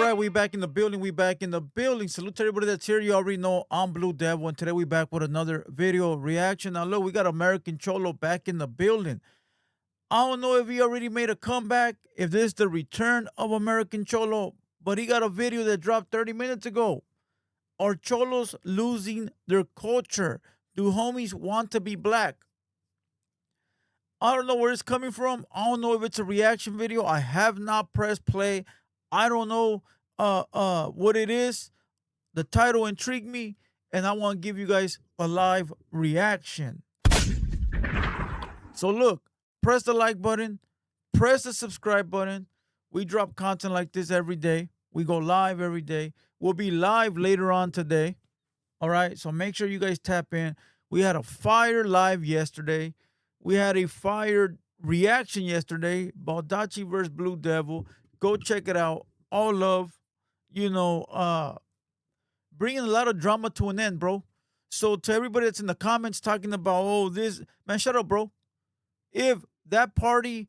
right. We back in the building. We back in the building. Salute to everybody that's here. You already know I'm Blue Devil, and today we back with another video reaction. Now look, we got American Cholo back in the building. I don't know if he already made a comeback, if this is the return of American Cholo, but he got a video that dropped 30 minutes ago. Are Cholos losing their culture? Do homies want to be black? I don't know where it's coming from. I don't know if it's a reaction video. I have not pressed play. I don't know what it is. The title intrigued me, and I want to give you guys a live reaction. So look, press the like button, press the subscribe button. We drop content like this every day. We go live every day. We'll be live later on today. All right, so make sure you guys tap in. We had a fire live yesterday. We had a fire reaction yesterday, Baldacci versus Blue Devil. Go check it out. All love, bringing a lot of drama to an end, bro. So to everybody that's in the comments talking about, oh, this, man, shut up, bro. If that party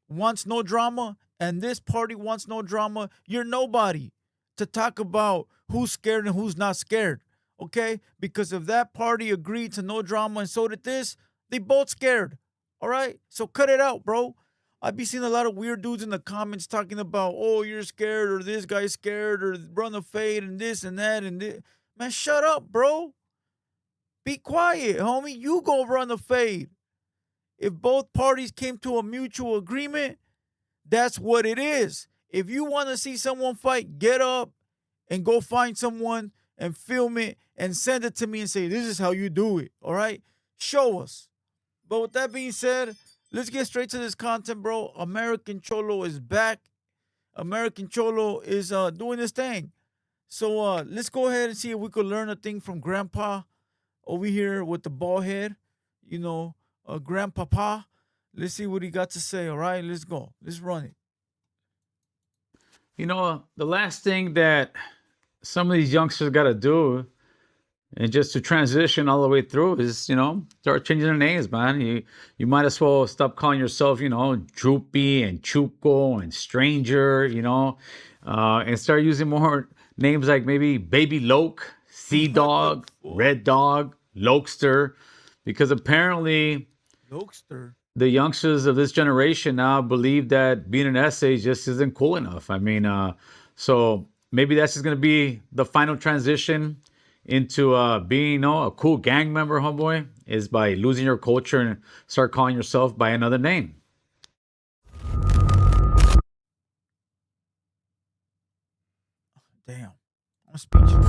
wants no drama and this party wants no drama, you're nobody to talk about who's scared and who's not scared, okay? Because if that party agreed to no drama and so did this, they both scared, all right? So cut it out, bro. I be seeing a lot of weird dudes in the comments talking about, oh, you're scared, or this guy's scared, or run a fade, and this and that, and this. Man, shut up, bro. Be quiet, homie. You go run a fade. If both parties came to a mutual agreement, that's what it is. If you want to see someone fight, get up and go find someone and film it and send it to me and say, this is how you do it, all right? Show us. But with that being said, let's get straight to this content, bro. American Cholo is back. American Cholo is doing his thing. So let's go ahead and see if we could learn a thing from Grandpa over here with the bald head. Grandpapa. Let's see what he got to say. All right, let's go. Let's run it. The last thing that some of these youngsters got to do, and just to transition all the way through, is start changing their names, man. You might as well stop calling yourself Droopy and Chuco and Stranger, and start using more names like maybe Baby Loke, Sea Dog, Red Dog, Lokester, because apparently Lokester, the youngsters of this generation now believe that being an essay just isn't cool enough. I mean, so maybe that's just going to be the final transition into being a cool gang member, homeboy, is by losing your culture and start calling yourself by another name. Damn, I'm speechless.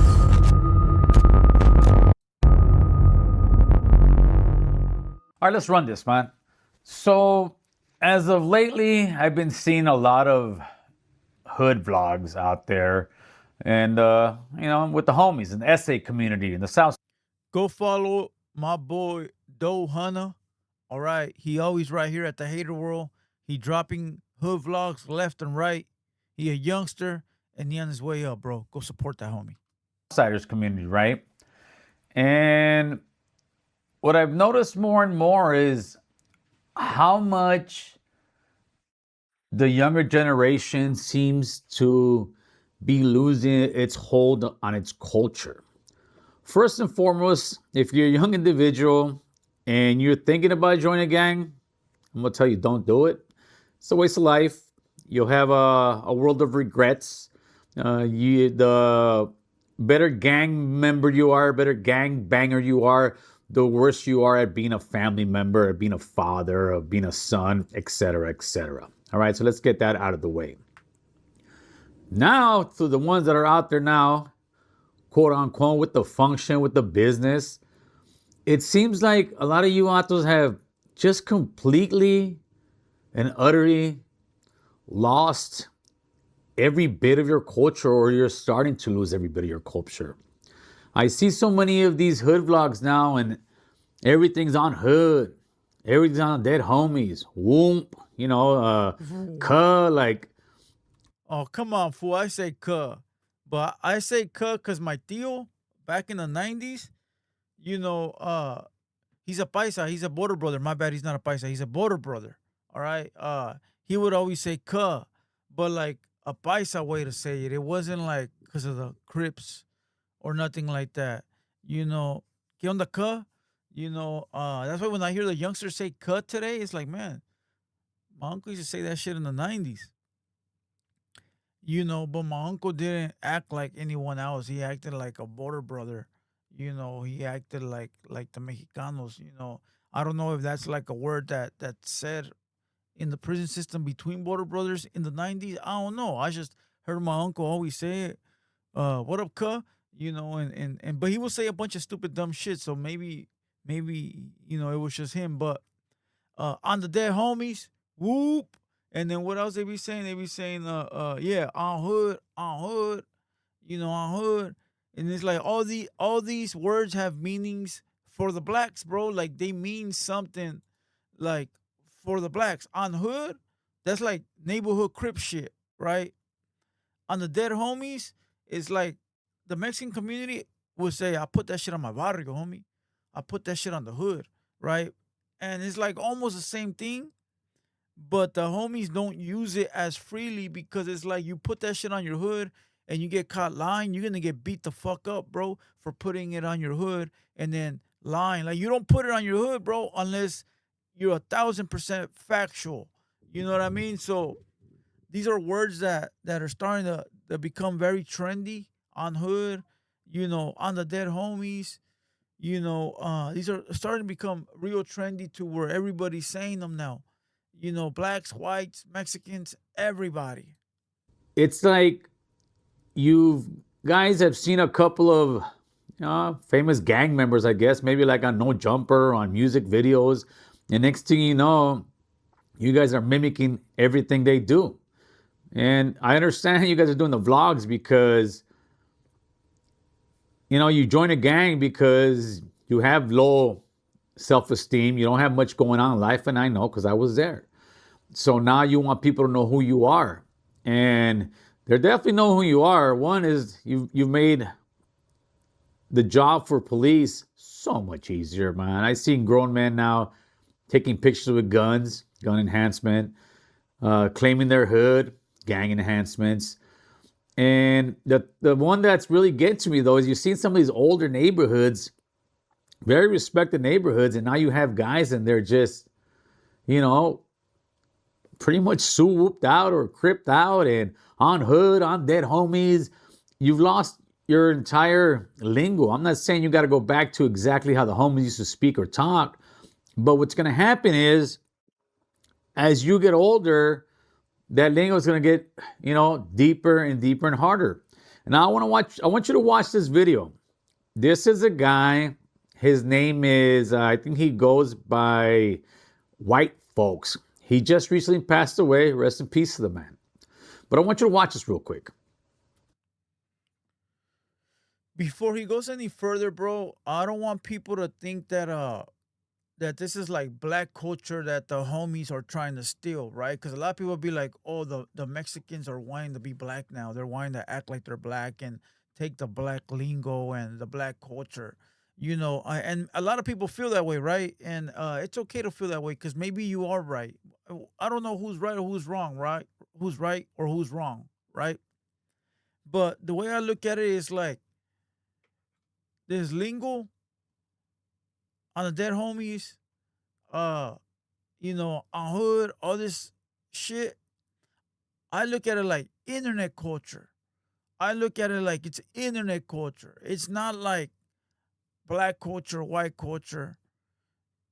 All right, let's run this, man. So as of lately, I've been seeing a lot of hood vlogs out there, and with the homies in the essay community in the South. Go follow my boy Doe Hunter. All right, he always right here at the Hater World. He dropping hood vlogs left and right. He a youngster and he on his way up, bro. Go support that homie. Outsiders community, right? And what I've noticed more and more is how much the younger generation seems to be losing its hold on its culture. First and foremost, if you're a young individual and you're thinking about joining a gang, I'm gonna tell you, don't do it. It's a waste of life. You'll have a world of regrets. The better gang member you are, better gang banger you are, the worse you are at being a family member, at being a father, of being a son, etc., etc. All right, so let's get that out of the way. Now, to the ones that are out there now, quote unquote, with the function, with the business, it seems like a lot of you autos have just completely and utterly lost every bit of your culture, or you're starting to lose every bit of your culture. I see so many of these hood vlogs now, and everything's on hood. Everything's on dead homies. Whoomp, like. Oh, come on, fool. I say cuh. But I say cuh because my tío, back in the 90s, he's a paisa. He's a border brother. My bad, he's not a paisa. He's a border brother. All right? He would always say cuh. But, like, a paisa way to say it. It wasn't like because of the Crips or nothing like that. You know, ¿qué onda, cuh? That's why when I hear the youngsters say cut today, it's like, man, my uncle used to say that shit in the 90s. But my uncle didn't act like anyone else. He acted like a border brother. He acted like the Mexicanos. I don't know if that's like a word that's said in the prison system between border brothers in the 90s. I don't know. I just heard my uncle always say it. What up, cuh? And but he will say a bunch of stupid dumb shit. So maybe it was just him. But on the dead homies, whoop. And then what else they be saying? They be saying, yeah, on hood, on hood. And it's like all these words have meanings for the blacks, bro. Like they mean something like for the blacks. On hood, that's like neighborhood crip shit, right? On the dead homies, it's like the Mexican community would say, I put that shit on my barrio, homie. I put that shit on the hood, right? And it's like almost the same thing, but the homies don't use it as freely because it's like you put that shit on your hood and you get caught lying, you're gonna get beat the fuck up, bro, for putting it on your hood and then lying. Like you don't put it on your hood, bro, unless you're 1,000% factual. You know what I mean? So these are words that are starting to become very trendy on hood, on the dead homies. These are starting to become real trendy to where everybody's saying them now. Blacks, whites, Mexicans, everybody. It's like you guys have seen a couple of famous gang members, I guess, maybe like on No Jumper, on music videos. And next thing you know, you guys are mimicking everything they do. And I understand you guys are doing the vlogs because, you join a gang because you have low self esteem. You don't have much going on in life. And I know because I was there. So now you want people to know who you are. And they definitely know who you are. One is you've made the job for police so much easier, man. I've seen grown men now taking pictures with guns, gun enhancement, claiming their hood, gang enhancements. And the one that's really getting to me though is you see some of these older neighborhoods, very respected neighborhoods, and now you have guys and they're just, you know, pretty much swooped out or cripped out and on hood, on dead homies. You've lost your entire lingo. I'm not saying you got to go back to exactly how the homies used to speak or talk, but what's going to happen is as you get older, that lingo is going to get, deeper and deeper and harder. And I want you to watch this video. This is a guy, his name is, I think he goes by White Folks. He just recently passed away. Rest in peace to the man. But I want you to watch this real quick. Before he goes any further, bro, I don't want people to think that this is like black culture that the homies are trying to steal, right? Because a lot of people be like, oh, the Mexicans are wanting to be black now. They're wanting to act like they're black and take the black lingo and the black culture. And a lot of people feel that way, right? And it's okay to feel that way because maybe you are right. I don't know who's right or who's wrong, right? Who's right or who's wrong, right? But the way I look at it is like this lingo on the dead homies, uh, on hood, all this shit. I look at it like internet culture. I look at it like it's internet culture. It's not like black culture, white culture,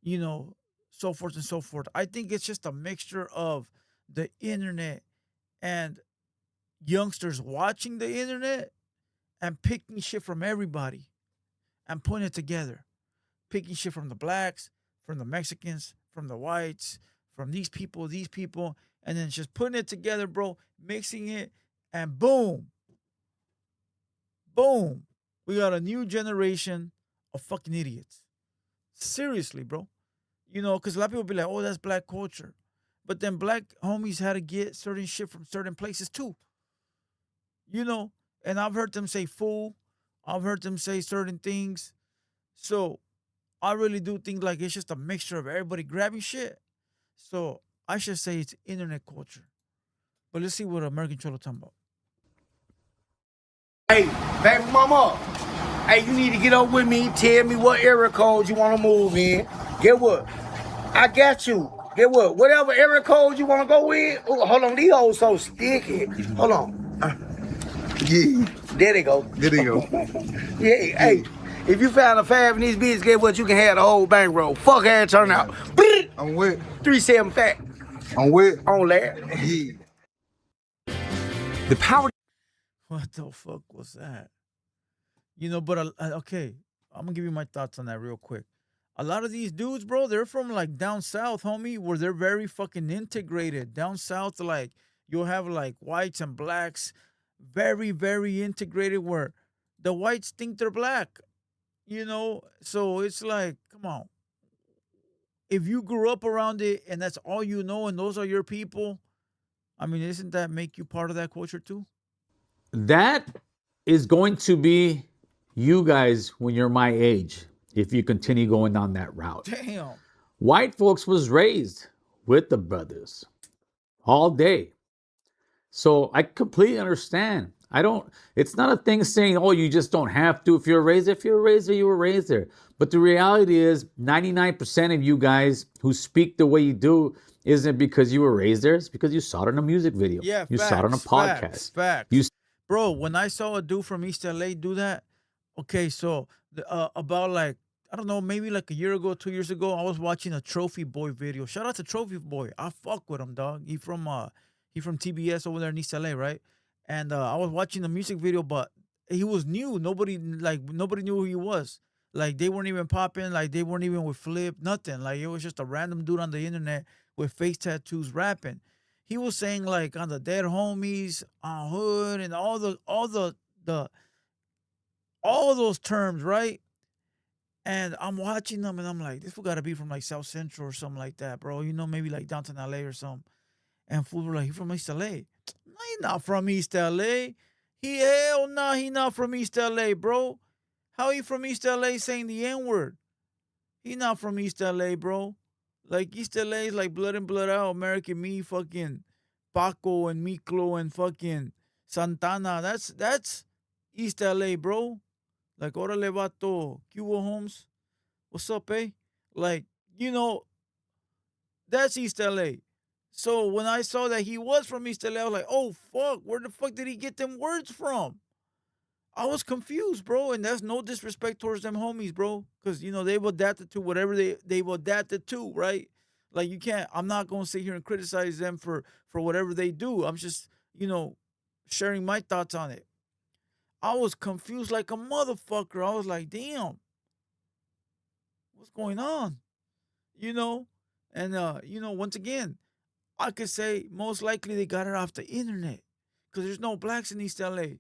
you know, so forth and so forth. I think it's just a mixture of the internet and youngsters watching the internet and picking shit from everybody and putting it together. Picking shit from the blacks, from the Mexicans, from the whites, from these people, and then just putting it together, bro, mixing it, and boom, boom, we got a new generation of fucking idiots. Seriously, bro. Because a lot of people be like, oh, that's black culture. But then black homies had to get certain shit from certain places too. You know, and I've heard them say fool. I've heard them say certain things. So I really do think like it's just a mixture of everybody grabbing shit. So I should say it's internet culture. But let's see what American Cholo talking about. Hey, baby mama. Hey, you need to get up with me. Tell me what area code you want to move in. Get what? I got you. Get what? Whatever area code you want to go with. Ooh, hold on, these hoes so sticky. Hold on. Yeah, There they go. there they go. Yeah, hey. If you found a fab in these bitches, get what? You can have the whole bankroll. Fuck how it turn out. I'm wet. 3-7 fat. I'm wet. On that. Yeah. The power. What the fuck was that? You know, but okay, I'm gonna give you my thoughts on that real quick. A lot of these dudes, bro, they're from like down south, homie, where they're very fucking integrated. Down south, like you'll have like whites and blacks, very, very integrated, where the whites think they're black, you know? So it's like, come on. If you grew up around it and that's all you know and those are your people, I mean, isn't that make you part of that culture too? That is going to be you guys when you're my age, if you continue going down that route. Damn. White folks was raised with the brothers all day. So I completely understand. It's not a thing saying, oh, you just don't have to if you're raised. If you're raised there, you were raised there. But the reality is 99% of you guys who speak the way you do isn't because you were raised there. It's because you saw it in a music video. Yeah, you facts, saw it on a podcast. Facts. You Bro, when I saw a dude from East LA do that, okay, so about like, I don't know, maybe like a year ago, 2 years ago, I was watching a Trophy Boy video. Shout out to Trophy Boy. I fuck with him, dog. He from TBS over there in East LA, right? And I was watching the music video, but he was new. Nobody knew who he was. Like they weren't even popping, like they weren't even with Flip, nothing. Like it was just a random dude on the internet with face tattoos rapping. He was saying like on the dead homies, on hood, and the all those terms, right? And I'm watching them and I'm like, this fool gotta be from like South Central or something like that, bro. You know, maybe like downtown LA or something. And fool were like, he from East LA. No, he not from East LA. Hell nah, he not from East LA, bro. How he from East LA saying the N-word? He not from East LA, bro. Like East LA is like blood in, blood out. American me, fucking Paco and Miklo and fucking Santana. That's East LA, bro. Like, orale vato, Cuba Holmes. What's up, eh? Like, you know, that's East LA. So when I saw that he was from East LA, I was like, oh fuck, where the fuck did he get them words from? I was confused, bro, and that's no disrespect towards them homies, bro, because you know they've adapted to whatever they've adapted to, right? Like you can't. I'm not gonna sit here and criticize them for whatever they do. I'm just sharing my thoughts on it. I was confused like a motherfucker. I was like, damn, what's going on? You know, and once again, I could say most likely they got it off the internet because there's no blacks in East LA.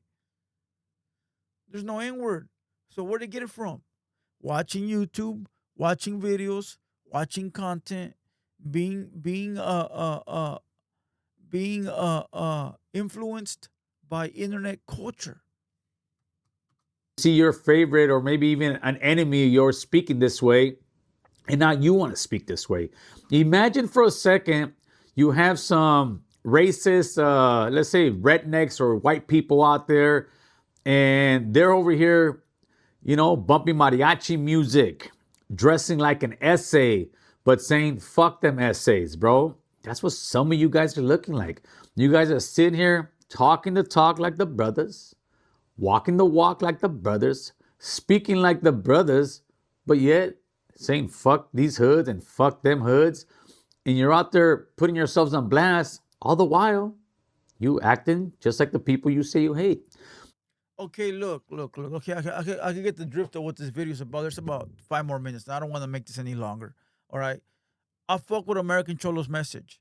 There's no N word. So where'd they get it from? Watching YouTube, watching videos, watching content, being influenced by internet culture. see your favorite or maybe even an enemy of yours speaking this way, and now you want to speak this way. Imagine for a second you have some racist, let's say rednecks or white people out there, and they're over here, bumping mariachi music, dressing like an essay, but saying, fuck them essays, bro. That's what some of you guys are looking like. You guys are sitting here talking the talk like the brothers, walking the walk like the brothers, speaking like the brothers, but yet saying fuck these hoods and fuck them hoods. And you're out there putting yourselves on blast all the while you acting just like the people you say you hate. Okay, look. Okay, I can get the drift of what this video is about. There's about 5 more minutes. I don't want to make this any longer. All right. I fuck with American Cholo's message.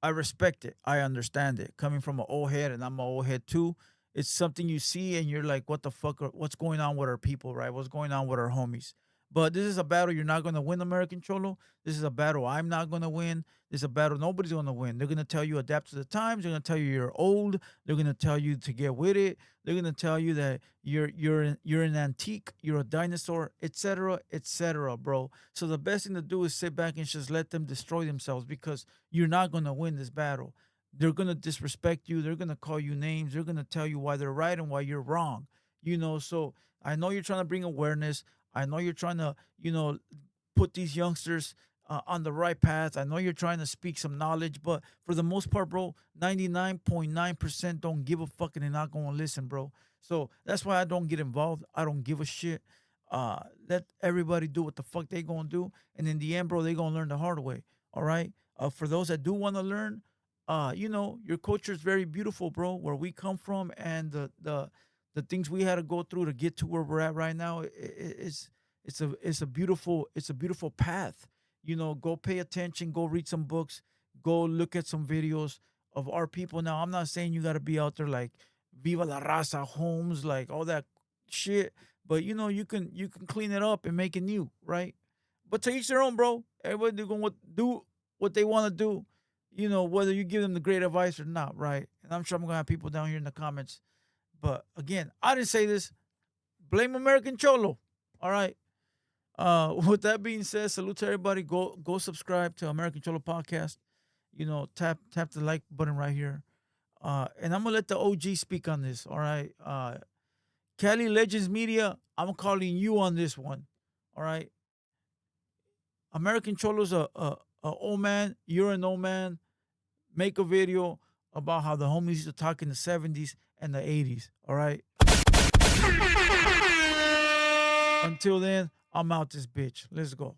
I respect it. I understand it. Coming from an old head, and I'm an old head too. It's something you see, and you're like, "What the fuck? What's going on with our people? Right? What's going on with our homies?" But this is a battle you're not going to win, American Cholo. This is a battle I'm not going to win. This is a battle nobody's going to win. They're going to tell you adapt to the times. They're going to tell you you're old. They're going to tell you to get with it. They're going to tell you that you're an antique, you're a dinosaur, etc., bro. So the best thing to do is sit back and just let them destroy themselves because you're not going to win this battle. they're gonna disrespect you. They're gonna call you names. They're gonna tell you why they're right and why you're wrong. So I know you're trying to bring awareness. I know you're trying to, put these youngsters on the right path. I know you're trying to speak some knowledge, but for the most part, bro, 99.9% don't give a fuck and they're not gonna listen, bro. So that's why I don't get involved. I don't give a shit. Let everybody do what the fuck they gonna do, and in the end, bro, they gonna learn the hard way. All right. For those that do want to learn, your culture is very beautiful, bro. Where we come from and the things we had to go through to get to where we're at right now, it's a beautiful path. Go pay attention, go read some books, go look at some videos of our people. Now, I'm not saying you got to be out there like Viva la Raza, Homes, like all that shit, but you can clean it up and make it new, right? But to each their own, bro. Everybody gonna do what they want to do, whether you give them the great advice or not, right? And I'm sure I'm gonna have people down here in the comments. But again, I didn't say this. Blame American Cholo. All right. With that being said, salute to everybody. Go subscribe to American Cholo Podcast. Tap the like button right here. And I'm gonna let the OG speak on this. All right. Cali Legends Media, I'm calling you on this one. All right. American Cholo's a old man. You're an old man. Make a video about how the homies used to talk in the 70s and the 80s. All right. Until then, I'm out this bitch. Let's go.